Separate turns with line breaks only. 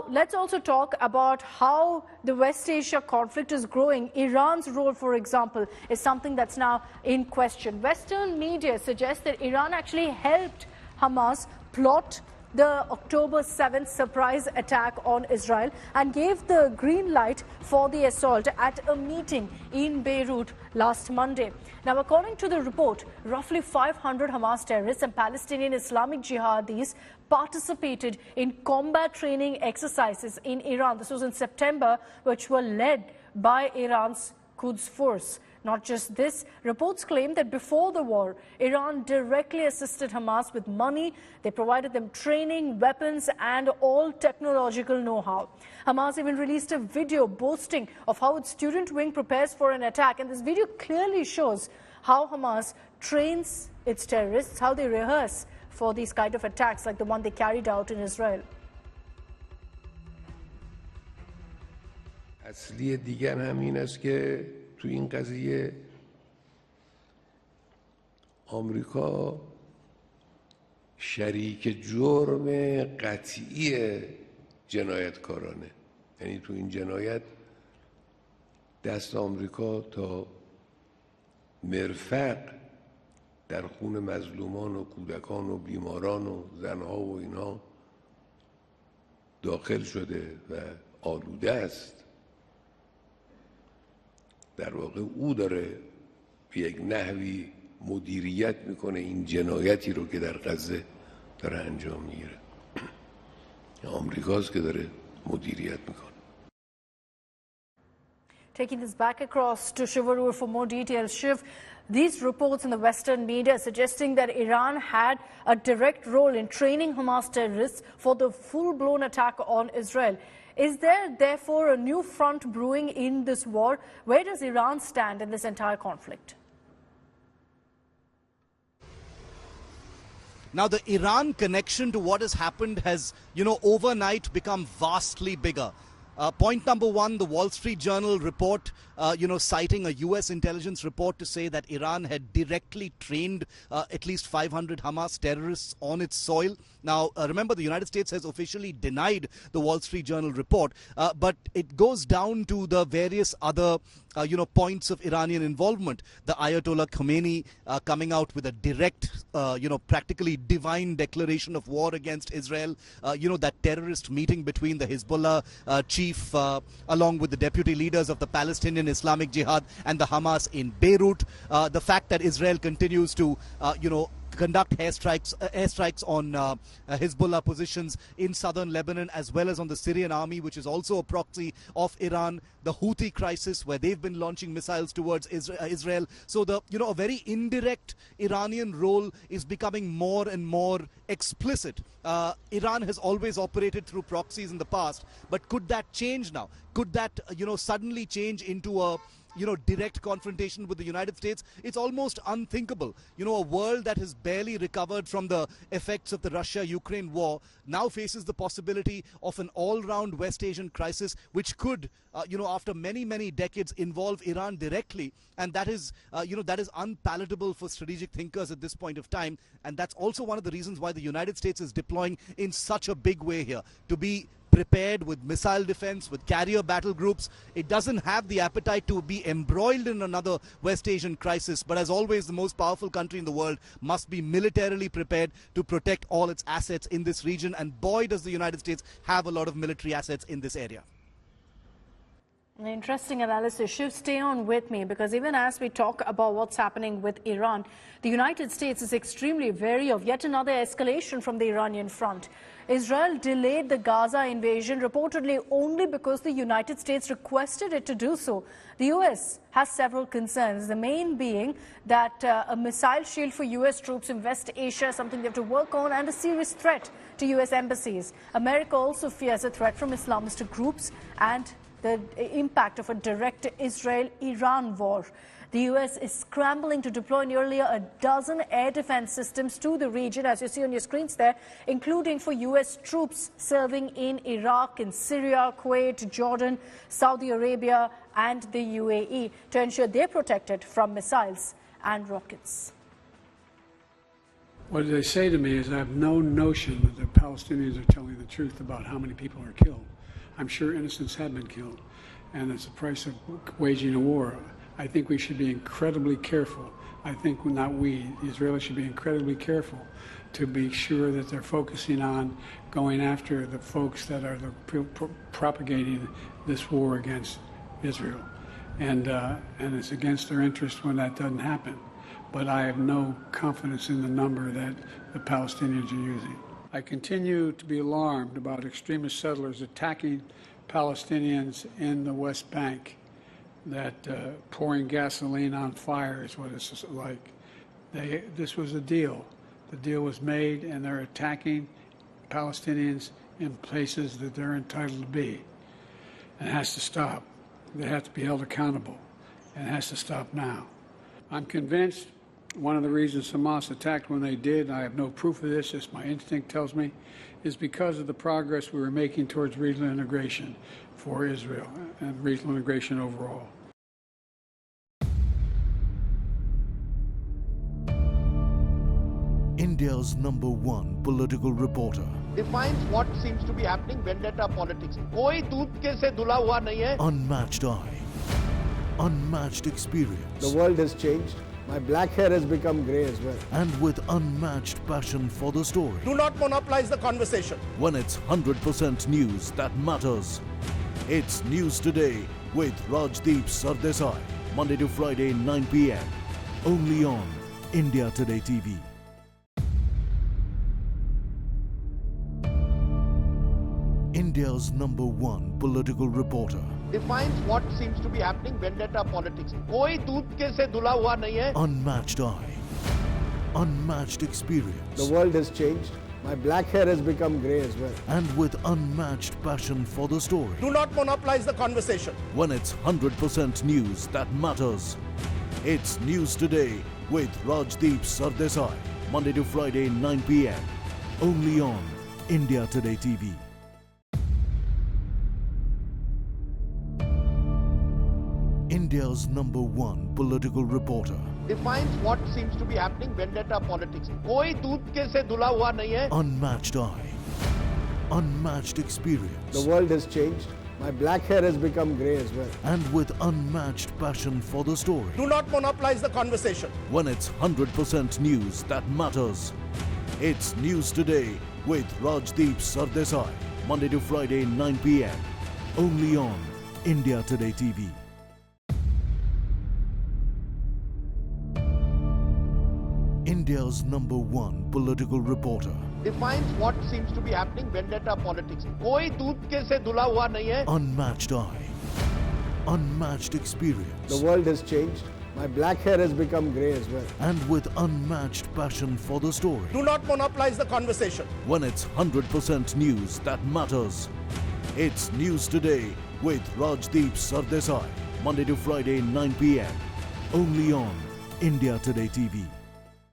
let's also talk about how the West Asia conflict is growing. Iran's role, for example, is something that's now in question. Western media suggests that Iran actually helped Hamas plot the October 7th surprise attack on Israel and gave the green light for the assault at a meeting in Beirut last Monday. Now, according to the report, roughly 500 Hamas terrorists and Palestinian Islamic jihadis participated in combat training exercises in Iran. This was in September, which were led by Iran's Quds Force. Not just this, reports claim that before the war, Iran directly assisted Hamas with money. They provided them training, weapons, and all technological know-how. Hamas even released a video boasting of how its student wing prepares for an attack. And this video clearly shows how Hamas trains its terrorists, how they rehearse for these kind of attacks like the one they carried out in Israel.
اصلی دیگر همین است که تو این قضیه آمریکا شریک جرم قطعی جنایتکارانه. یعنی تو این جنایت دست آمریکا تا مرفق در خون مظلومان و کودکان و بیماران و زنها و اینها داخل شده و آلوده است. در واقع او داره به یک نحوی مدیریت میکنه این جنایتی رو که در غزه داره انجام میگیره. آمریکاست که داره مدیریت میکنه.
Taking this back across to Shivarur for more details. Shiv, these reports in the Western media suggesting that Iran had a direct role in training Hamas terrorists for the full-blown attack on Israel. Is there, therefore, a new front brewing in this war? Where does Iran stand in this entire conflict?
Now, the Iran connection to what has happened has, overnight become vastly bigger. Point number one, the Wall Street Journal report, citing a U.S. intelligence report to say that Iran had directly trained at least 500 Hamas terrorists on its soil. Now, remember, the United States has officially denied the Wall Street Journal report, but it goes down to the various other, points of Iranian involvement. The Ayatollah Khomeini coming out with a direct, practically divine declaration of war against Israel. That terrorist meeting between the Hezbollah chief, along with the deputy leaders of the Palestinian Islamic Jihad and the Hamas in Beirut. The fact that Israel continues to, conduct airstrikes on Hezbollah positions in southern Lebanon, as well as on the Syrian army, which is also a proxy of Iran. The Houthi crisis, where they've been launching missiles towards Israel. So a very indirect Iranian role is becoming more and more explicit. Iran has always operated through proxies in the past, but could that change now? Could that, suddenly change into a direct confrontation with the United States? It's almost unthinkable. A world that has barely recovered from the effects of the Russia-Ukraine war now faces the possibility of an all-round West Asian crisis, which could, after many, many decades, involve Iran directly. And that is, that is unpalatable for strategic thinkers at this point of time. And that's also one of the reasons why the United States is deploying in such a big way here, to be prepared with missile defense, with carrier battle groups. It doesn't have the appetite to be embroiled in another West Asian crisis, but as always, the most powerful country in the world must be militarily prepared to protect all its assets in this region. And boy, does the United States have a lot of military assets in this area.
Interesting analysis. Shiv, stay on with me, because even as we talk about what's happening with Iran, the United States is extremely wary of yet another escalation from the Iranian front. Israel delayed the Gaza invasion reportedly only because the United States requested it to do so. The U.S. has several concerns, the main being that a missile shield for U.S. troops in West Asia is something they have to work on, and a serious threat to U.S. embassies. America also fears a threat from Islamist groups and the impact of a direct Israel-Iran war. The U.S. is scrambling to deploy nearly a dozen air defense systems to the region, as you see on your screens there, including for U.S. troops serving in Iraq, in Syria, Kuwait, Jordan, Saudi Arabia, and the UAE, to ensure they're protected from missiles and rockets.
What they say to me is I have no notion that the Palestinians are telling the truth about how many people are killed. I'm sure innocents have been killed, and it's the price of waging a war. I think we should be incredibly careful. I think not we, the Israelis should be incredibly careful to be sure that they're focusing on going after the folks that are propagating this war against Israel. And it's against their interest when that doesn't happen. But I have no confidence in the number that the Palestinians are using. I continue to be alarmed about extremist settlers attacking Palestinians in the West Bank, that pouring gasoline on fire is what it's like. This was a deal. The deal was made, and they're attacking Palestinians in places that they're entitled to be. And it has to stop. They have to be held accountable, and it has to stop now. I'm convinced one of the reasons Hamas attacked when they did, I have no proof of this, just my instinct tells me, is because of the progress we were making towards regional integration for Israel and regional integration overall.
India's #1 political reporter.
Defines what seems to be happening, vendetta politics. कोई दूध के से धुला हुआ नहीं है.
Unmatched eye, unmatched experience.
The world has changed. My black hair has become grey as well.
And with unmatched passion for the story.
Do not monopolize the conversation.
When it's 100% news that matters. It's News Today with Rajdeep Sardesai. Monday to Friday, 9 p.m. Only on India Today TV. India's #1 political reporter.
Defines what seems to be happening, vendetta politics. कोई दूध के से धुला हुआ नहीं है.
Unmatched eye, unmatched experience.
The world has changed. My black hair has become grey as well.
And with unmatched passion for the story.
Do not monopolize the conversation.
When it's 100% news that matters. It's News Today with Rajdeep Sardesai. Monday to Friday, 9 p.m. Only on India Today TV. India's #1 political reporter.
Defines what seems to be happening, vendetta politics. कोई दूध के से धुला हुआ नहीं है.
Unmatched eye, unmatched experience.
The world has changed. My black hair has become grey as well.
And with unmatched passion for the story.
Do not monopolize the conversation.
When it's 100% news that matters. It's News Today with Rajdeep Sardesai. Monday to Friday, 9 p.m. Only on India Today TV. India's #1 political reporter.
Defines what seems to be happening, vendetta politics. कोई दूध के से धुला हुआ नहीं है.
Unmatched eye, unmatched experience.
The world has changed. My black hair has become grey as well.
And with unmatched passion for the story.
Do not monopolize the conversation.
When it's 100% news that matters. It's News Today with Rajdeep Sardesai. Monday to Friday, 9 p.m. Only on India Today TV.